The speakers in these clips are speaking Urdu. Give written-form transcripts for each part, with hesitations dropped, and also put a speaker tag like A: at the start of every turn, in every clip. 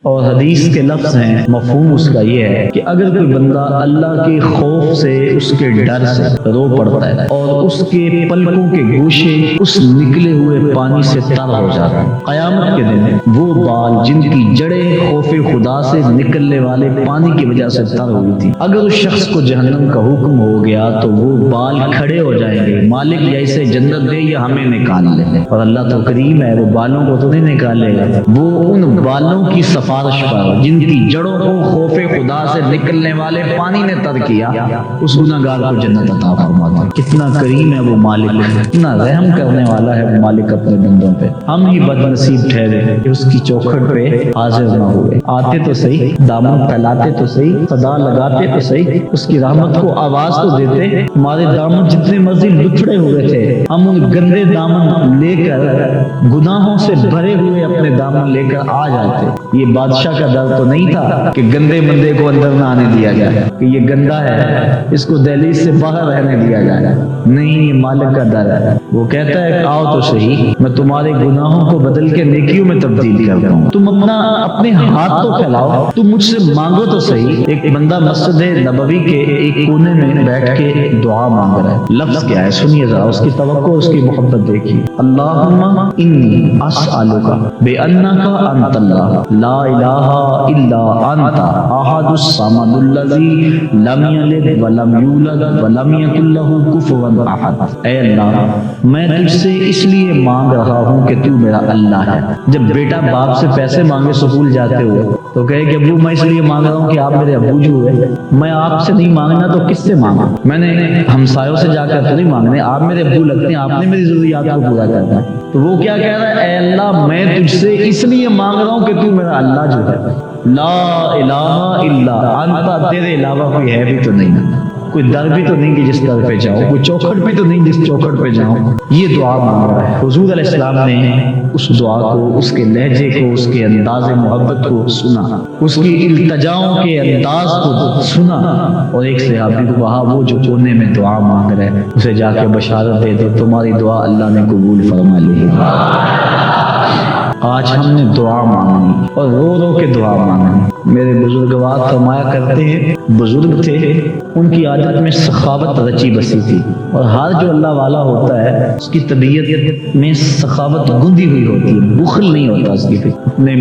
A: اور حدیث کے لفظ ہیں، مفہوم اس کا یہ ہے کہ اگر کوئی بندہ اللہ کے خوف سے، اس کے ڈر سے رو پڑتا ہے اور اس کے پلکوں کے گوشے اس نکلے ہوئے پانی سے تر ہو جاتا ہے، قیامت کے دن وہ بال جن کی جڑیں خوف خدا سے نکلنے والے پانی کی وجہ سے تر ہوئی تھی، اگر اس شخص کو جہنم کا حکم ہو گیا تو وہ بال کھڑے ہو جائیں گے، مالک یا اسے جنت دے یا ہمیں نکال لے، اور اللہ تو کریم ہے، وہ بالوں کو تو نہیں نکالے گا، وہ ان بالوں کی سفارش پر جن کی جڑوں کو خوف خدا سے نکلنے والے پانی نے تر کیا، اس گناہگار کو جنت عطا فرماتا ہے۔ کتنا کریم ہے وہ مالک، کتنا رحم کرنے والا ہے وہ مالک اپنے بندوں پہ۔ ہم ہی بد نصیب ٹھہرے کہ اس کی چوکھٹ پہ حاضر نہ ہوئے، آتے تو صحیح، دامن پھیلاتے تو صحیح، صدا لگاتے تو صحیح، اس کی رحمت کو آواز تو دیتے، ہمارے دامن جتنے مرضی لتھڑے ہوئے تھے، ہم ان گندے دامن لے کر، گناہوں سے بھرے ہوئے اپنے دامن لے کر آ جاتے۔ یہ بادشاہ کا ڈر تو نہیں تھا کہ گندے بندے کو اندر نہ آنے دیا جائے، کہ یہ گندا ہے اس کو دہلیز سے باہر رہنے دیا جائے، نہیں، یہ مالک کا ڈر ہے۔ وہ کہتا ہے کہ آؤ تو صحیح، میں تمہارے گناہوں کو بدل کے نیکیوں میں تبدیل کرتا ہوں، تم اپنے ہاتھ تو پھیلاؤ، تم مجھ سے مانگو تو صحیح۔ ایک بندہ مسجد نبوی کے ایک کونے میں بیٹھ کے دعا مانگ رہا ہے، لفظ کیا ہے سنیے ذرا، اس کی توقع، اس کی محبت دیکھیے۔ اللہم انی اسألک بأنک انت اللہ لا الہ الا انت احد الصمد الذی لم یلد ولم یولد ولم یکن لہ کفوا احد۔ اے اللہ، میں تجھ سے اس لیے مانگ رہا ہوں کہ تو میرا اللہ ہے۔ جب بیٹا باپ سے پیسے مانگے سکول جاتے ہوئے تو کہے کہ ابو میں اس لیے مانگ رہا ہوں کہ آپ میرے ابو جو ہوئے، میں آپ سے نہیں مانگنا تو کس سے مانگا؟ میں نے ہمسایوں سے جا کر تو نہیں مانگنے، آپ میرے ابو لگتے ہیں، آپ نے میری ضروریات کو پورا کرنا ہے۔ تو وہ کیا کہہ رہا ہے؟ اے اللہ، میں تجھ سے اس لیے مانگ رہا ہوں کہ تو میرا اللہ جو ہے، لا الہ الا انت، تیرے علاوہ کوئی ہے بھی تو نہیں، کوئی در بھی تو نہیں کہ جس در پہ جاؤ، کوئی چوکھٹ بھی تو نہیں جس چوکھٹ پہ جاؤں۔ یہ دعا مانگ رہا ہے۔ حضور علیہ السلام نے اس دعا کو، اس کے لہجے کو، اس کے انداز محبت کو سنا، اس کی التجاؤں کے انداز کو سنا، اور ایک صحابی کو کہا وہ جو کونے میں دعا مانگ رہا ہے اسے جا کے بشارت دے دو تمہاری دعا اللہ نے قبول فرما لی۔ آج ہم نے دعا مانگی اور رو رو کے دعا مانگی۔ میرے بزرگوار فرمایا کرتے ہیں، بزرگ تھے، ان کی عادت میں سخاوت رچی بسی تھی، اور ہر جو اللہ والا ہوتا ہے اس کی طبیعت میں سخاوت گندی ہوئی ہوتی ہے، بخل نہیں ہوتا اس کی، اپنے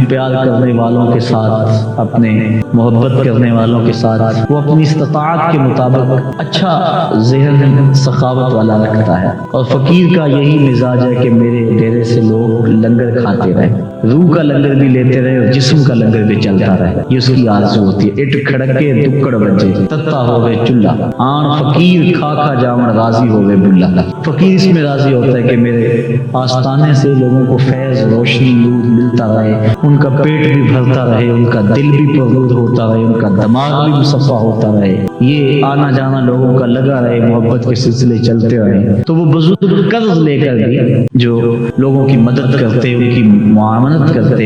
A: پیار کرنے والوں کے ساتھ، اپنے محبت کرنے والوں کے ساتھ وہ اپنی استطاعت کے مطابق اچھا ذہن سخاوت والا رکھتا ہے۔ اور فقیر کا یہی مزاج ہے کہ میرے ڈیرے سے لوگ لنگر کھاتے رہے، روح کا لنگر بھی لیتے رہے اور جسم کا لنگر بھی چلتا رہے، یہ اس کی آرزو ہوتی ہے۔ اٹ کھڑکے دکڑ بجے تتا ہوئے چلہ، آن فقیر کھا کھا جاون راضی ہوئے بلا۔ فقیر اس میں راضی ہوتا ہے کہ میرے آستانے سے لوگوں کو فیض، روشنی، نور ملتا رہے، ان کا پیٹ بھی بھرتا رہے، ان کا دل بھی پرنور ہوتا رہے، ان کا دماغ بھی مصفا ہوتا رہے، یہ آنا جانا لوگوں کا لگا رہے، محبت کے سلسلے چلتے رہے۔ تو وہ بزرگ قرض لے کر بھی جو لوگوں کی مدد کرتے، ان کی معاونت کرتے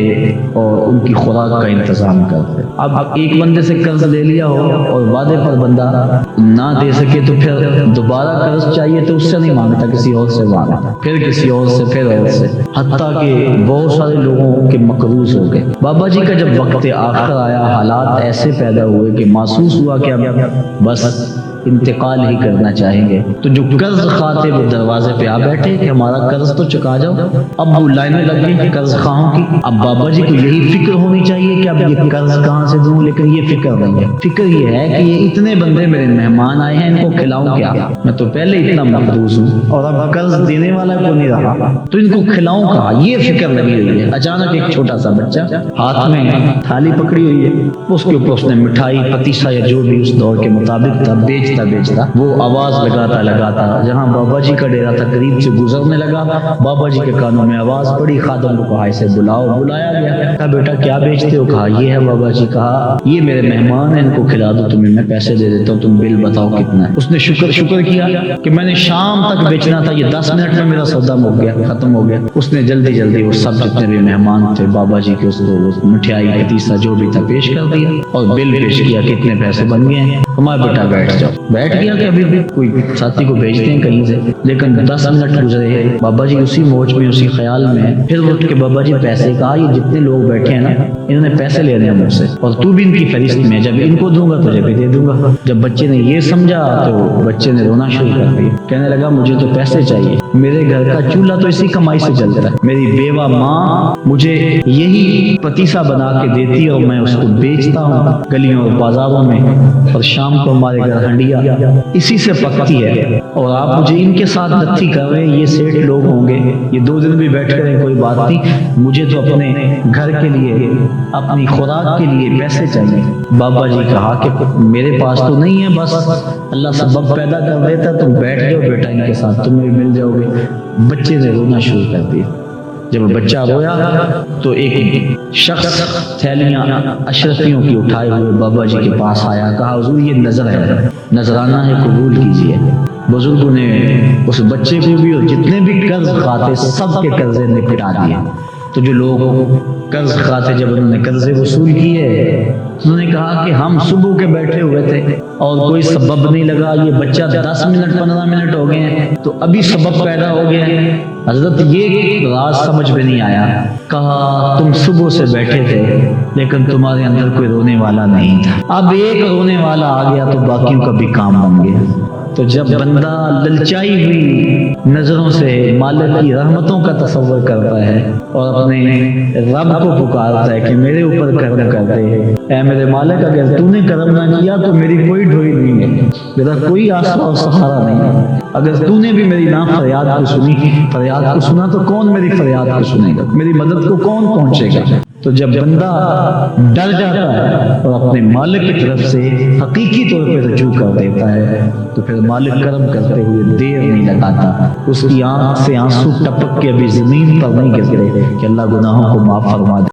A: اور ان کی خوراک کا انتظام کرتے۔ اب ایک بندے سے قرض لے لیا ہو اور وعدے پر بندہ نہ دے سکے تو پھر دوبارہ قرض چاہیے تو اس سے نہیں مانگتا، کسی اور سے مانگتا، پھر کسی اور سے، پھر اور سے، حتیٰ کہ بہت سارے لوگوں کے مقروض ہو گئے۔ بابا جی کا جب وقت آخر آیا، حالات ایسے پیدا ہوئے کہ محسوس ہوا کہ اب بس انتقال ہی کرنا چاہیں گے، تو جو قرض خواہ تھے وہ دروازے پہ آ بیٹھے کہ ہمارا قرض تو چکا جاؤ۔ اب وہ لائنیں لگ گئی قرض خواہوں کی۔ اب بابا جی کو یہی فکر ہونی چاہیے کہ اب یہ قرض کہاں سے دوں، لیکن یہ فکر نہیں ہے۔ فکر یہ ہے کہ یہ اتنے بندے میرے مہمان آئے ہیں، ان کو کھلاؤں کیا، میں تو پہلے اتنا مقروض ہوں اور اب قرض دینے والا کو نہیں رہا تو ان کو کھلاؤں کہاں، یہ فکر لگی ہوئی ہے۔ اچانک ایک چھوٹا سا بچہ ہاتھ میں تھالی پکڑی ہوئی ہے، اس کے اوپر اس نے مٹھائی، پتیسا یا جو بھی اس دور کے مطابق تھا بیچتا وہ آواز لگاتا جہاں بابا جی کا ڈیرا تھا قریب سے گزرنے لگا، بابا جی کے کانوں میں آواز پڑی، خادم کو کہا اسے بلاؤ، بلایا گیا، کہا بیٹا کیا بیچتے ہو، کہا یہ ہے بابا جی، کہا یہ میرے مہمان ہیں، ان کو کھلا دو، تمہیں میں پیسے دے دیتا ہوں، تم بل بتاؤ کتنا ہے۔ اس نے شکر کیا کہ میں نے شام تک بیچنا تھا، یہ 10 منٹ میں میرا سودا ختم ہو گیا۔ اس نے جلدی وہ سب جتنے بھی مہمان تھے بابا جی کے، اس کو مٹھائی، پتیسا جو بھی تھا پیش کر دیا اور بل پیش کیا، کتنے پیسے بن گئے ہیں، ہمارا بیٹا بیٹھ جاؤ۔ بیٹھ گیا کہ ابھی بھی کوئی ساتھی کو بھیجتے ہیں کہیں سے، لیکن 10 منٹ گزرے، بابا جی اسی موج میں، اسی خیال میں، پھر وہ اٹھ کے بابا جی پیسے، کہا یہ جتنے لوگ بیٹھے ہیں نا انہوں نے پیسے لینے ہیں مجھ سے اور تو بھی ان کی فہرست میں، جب ان کو دوں گا تجھے بھی دے دوں گا۔ جب بچے نے یہ سمجھا تو بچے نے رونا شروع کر دیا، کہنے لگا مجھے تو پیسے چاہیے، میرے گھر کا چولہا تو اسی کمائی سے چلتا ہے، میری بیوہ ماں مجھے یہی پتیسا بنا کے دیتی ہے اور میں اس کو بیچتا ہوں گلیوں اور بازاروں میں، اور شام کو ہمارے گھر ہنڈیا اسی سے پکتی ہے، اور آپ مجھے ان کے ساتھ نتھی کر رہے ہیں، یہ سیٹ لوگ ہوں گے، یہ 2 دن بھی بیٹھ کریں کوئی بات نہیں، مجھے تو اپنے گھر کے لیے اپنی خوراک کے لیے پیسے چاہیے۔ بابا جی کہا کہ میرے پاس تو نہیں ہے، بس اللہ سبب پیدا کر دیتا، تم بیٹھ جاؤ بیٹا ان کے ساتھ، تم بھی مل جاؤ گے۔ بچے نے رونا شروع کر دیا۔ جب بچہ رویا تو ایک شخص تھیلیاں اشرفیوں کی اٹھائے ہوئے بابا جی کے پاس آیا، کہا حضور یہ نظر ہے، نذرانہ ہے، قبول کیجیے۔ بزرگوں نے اس بچے کو بھی اور جتنے بھی قرض کھاتے سب کے قرضے نپٹا دیے۔ تو جو لوگ قرض کھاتے جب انہوں نے قرضے وصول کیے، انہوں نے کہا کہ ہم صبح کے بیٹھے ہوئے تھے اور کوئی سبب نہیں لگا، یہ بچہ 10 منٹ 15 منٹ ہو گئے ہیں تو ابھی سبب پیدا ہو گیا ہے۔ حضرت یہ راز سمجھ میں نہیں آیا، کہا تم صبح سے بیٹھے تھے لیکن تمہارے اندر کوئی رونے والا نہیں تھا، اب ایک رونے والا آ گیا تو باقیوں کا بھی کام بن گیا۔ تو جب بندہ للچائی ہوئی نظروں سے مالک کی رحمتوں کا تصور کرتا ہے اور اپنے رب کو پکارتا ہے کہ میرے اوپر کرم کر دے، اے میرے مالک اگر تو نے کرم نہ کیا تو میری کوئی ڈھوئی نہیں ہے، میرا کوئی آسرا اور سہارا نہیں ہے، اگر تو نے بھی میری نہ فریاد کو سنی، فریاد کو سنا تو کون میری فریاد کو سنے گا، میری مدد کو کون پہنچے گا۔ تو جب بندہ ڈر جاتا ہے اور اپنے مالک کی طرف سے حقیقی طور پہ رجوع کر دیتا ہے تو پھر مالک کرم کرتے ہوئے دیر نہیں لگاتا، اس کی آنکھ سے آنسو ٹپک کے ابھی زمین پر نہیں گر گئے کہ اللہ گناہوں کو معاف فرما دے۔